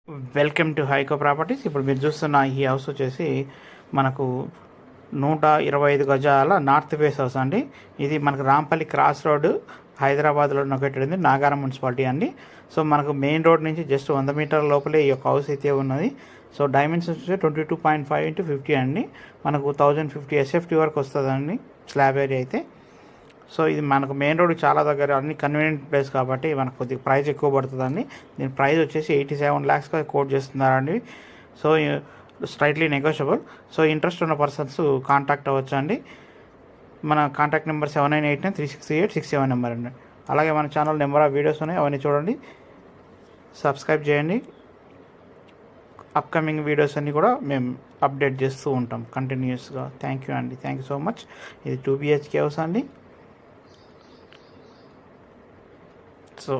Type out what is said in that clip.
Welcome to హైకో properties. ఇప్పుడు మీరు చూస్తున్న ఈ హౌస్ వచ్చేసి మనకు 125 గజాల నార్త్ ఫేస్ హౌస్ అండి. ఇది మనకు రాంపల్లి క్రాస్ రోడ్ హైదరాబాద్లో లొకేటెడ్ నాగారం మున్సిపాలిటీ అండి. సో మనకు మెయిన్ రోడ్ నుంచి జస్ట్ 100 మీటర్ల లోపలే ఈ యొక్క హౌస్ అయితే ఉన్నది. సో డైమెన్షన్స్ వచ్చి 22.5 x 50 అండి. మనకు 1050 SFT వరకు వస్తుందండి స్లాబ్ ఏరియా అయితే. సో ఇది మనకు మెయిన్ రోడ్ చాలా దగ్గర, అన్ని కన్వీనియంట్ ప్లేస్ కాబట్టి మనకు కొద్దిగా ప్రైస్ ఎక్కువ పడుతుందండి. దీని ప్రైస్ వచ్చేసి 87 lakhs కోట్ చేస్తున్నారండి. So straightly negotiable. So interest ఉన్న పర్సన్స్ కాంటాక్ట్ అవ్వచ్చు అండి. మన కాంటాక్ట్ నెంబర్ 7989363867 నెంబర్ అండి. అలాగే మన ఛానల్ నెంబర్ ఆఫ్ వీడియోస్ ఉన్నాయి, అవన్నీ చూడండి, సబ్స్క్రైబ్ చేయండి. అప్కమింగ్ వీడియోస్ అన్నీ కూడా మేము అప్డేట్ చేస్తూ ఉంటాం కంటిన్యూస్గా. థ్యాంక్ యూ అండి, థ్యాంక్ యూ సో మచ్. ఇది 2 BHK హౌస్ అండి. సో